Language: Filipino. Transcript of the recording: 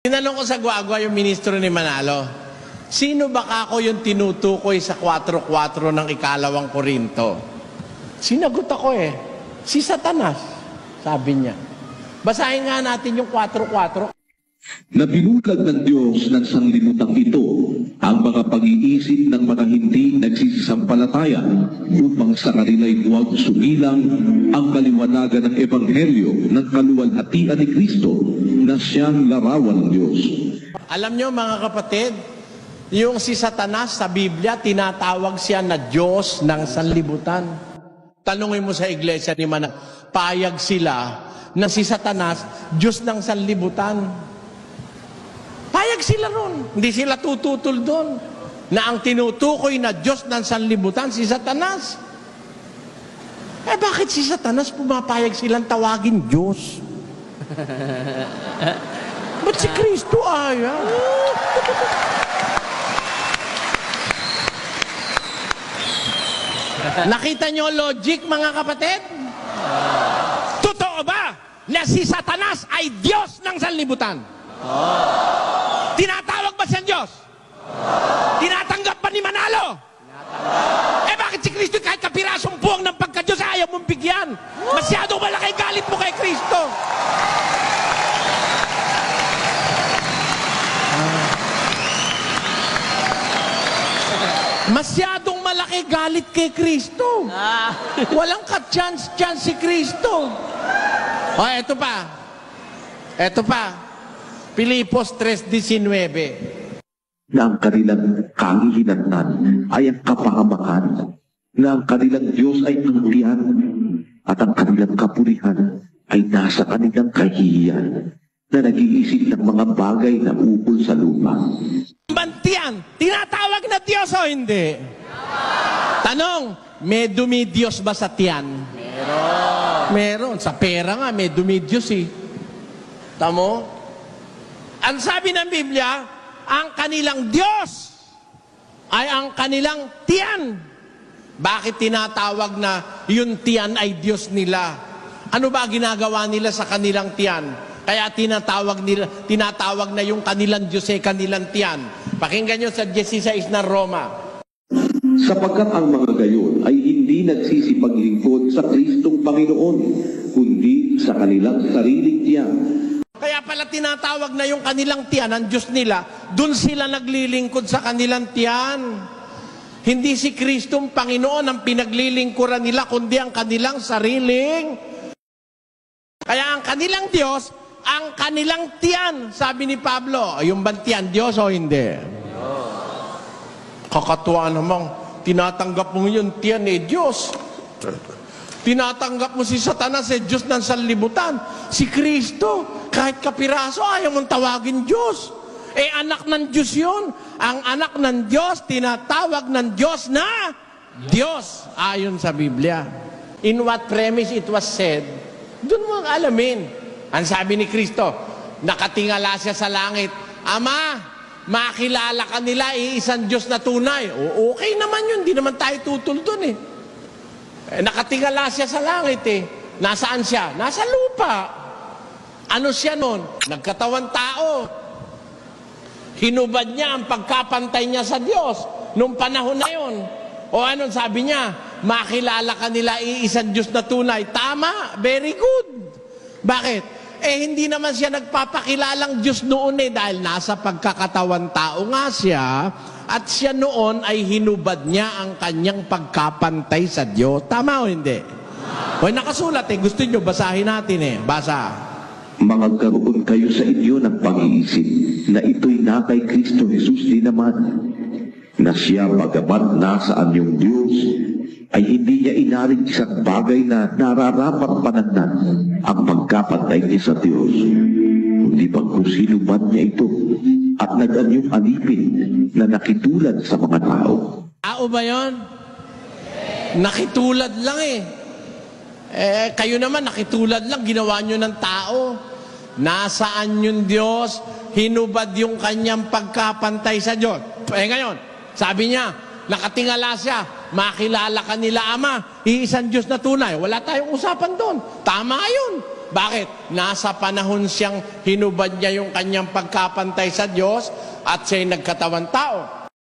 Tinanong ko sa Guagua yung ministro ni Manalo, sino ba ako yung tinutukoy sa 4:4 ng ikalawang Korinto? Sinagot ako si Satanas, sabi niya. Basahin nga natin yung 4:4. Na binulag ng Diyos ng sanglibutan ito ang mga pag-iisip ng mga hindi nagsisisampalataya upang sa kanila'y huwag sumilang ang maliwanagan ng Ebanghelyo ng kaluwalhatian ni Kristo na siyang larawan ng Diyos. Alam nyo mga kapatid, yung si Satanas sa Biblia, tinatawag siya na Diyos ng sanlibutan. Tanungin mo sa iglesia ni Manalo, payag sila na si Satanas, Diyos ng sanlibutan. Payag sila ron. Hindi sila tututol doon. Na ang tinutukoy na Diyos ng sanlibutan, si Satanas. Bakit si Satanas pumapayag silang tawagin Diyos? Ba't si Kristo ayaw? Nakita nyo logic, mga kapatid? Totoo ba na si Satanas ay Diyos ng sanlibutan? Tinatawag ba siyang Diyos? Tinatanggap ba ni Manalo? Bakit si Kristo kahit kapirasong buwang ng pagka-Diyos ayaw mong bigyan? Masyadong malaki galit mo kay Kristo. Masyadong malaki galit kay Kristo. Walang ka-chance si Kristo. Eto pa. Filipos 3:19. Na ang kanilang kahihinatnan ay ang kapahamakan, na ang kanilang Diyos ay ang tiyan, at ang kanilang kapurihan ay nasa kanilang kahihiyan, na nag-iisip ng mga bagay na ukol sa lupa. Bantiyan, tinatawag na Diyos o hindi? Tanong, may dumi-Diyos ba sa tiyan? Meron. Sa pera nga, may dumi-Diyos Tamo? Ang sabi ng Biblia, ang kanilang Diyos ay ang kanilang tiyan. Bakit tinatawag na yung tiyan ay Diyos nila? Ano ba ginagawa nila sa kanilang tiyan? Kaya tinatawag na yung kanilang Diyos ay kanilang tiyan. Pakinggan nyo sa 16 ng Roma. Sapagkat ang mga gayon ay hindi nagsisipaglingkod sa Kristong Panginoon, kundi sa kanilang sariling tiyan. Kaya pala tinatawag na yung kanilang tiyan, ang Diyos nila, dun sila naglilingkod sa kanilang tiyan. Hindi si Kristong Panginoon ang pinaglilingkuran nila, kundi ang kanilang sariling. Kaya ang kanilang Diyos, ang kanilang tiyan. Sabi ni Pablo, yung bang tiyan, Diyos o hindi? Kakatuwa namang, tinatanggap mo yung tiyan Diyos. Tinatanggap mo si Satanas Diyos ng sanlibutan. Si Kristo, kahit kapiraso, ayaw mong tawagin Diyos. Anak ng Diyos yun. Ang anak ng Diyos, tinatawag ng Diyos na Diyos, ayon sa Biblia. In what premise it was said, doon mo ang alamin. Ang sabi ni Kristo, nakatingala siya sa langit, Ama, makilala ka nila, iisang Diyos na tunay. Okay naman yun, di naman tayo tutol doon nakatingala siya sa langit Nasaan siya? Nasa lupa. Ano siya nun? Nagkatawan tao. Hinubad niya ang pagkapantay niya sa Diyos nung panahon na yun. O ano sabi niya? Makilala ka nila, iisang Diyos na tunay. Tama, very good. Bakit? Hindi naman siya nagpapakilalang Diyos noon dahil nasa pagkakatawan tao nga siya. At siya noon ay hinubad niya ang kanyang pagkapantay sa Diyos. Tama o hindi? Nakasulat Gusto nyo, basahin natin Basa. Magkaroon kayo sa inyo ng pag-iisip na ito'y na kay Kristo Jesus din naman, na siya bagamat nasaan yung Diyos, ay hindi niya inaring isang bagay na nararapat panagnan ang pagkapantay niya sa Diyos. Kundi pagkusiluban niya ito at nag-anyong alipin na nakitulad sa mga tao. Tao ba yun? Nakitulad lang kayo naman, nakitulad lang, ginawa nyo ng tao. Nasaan yung Diyos? Hinubad yung kanyang pagkapantay sa Diyos. Ngayon, sabi niya, nakatingala siya, makilala ka nila Ama, iisang Diyos na tunay. Wala tayong usapan doon. Tama yun. Bakit? Nasa panahon siyang hinubad niya yung kanyang pagkapantay sa Diyos at siya'y nagkatawang tao.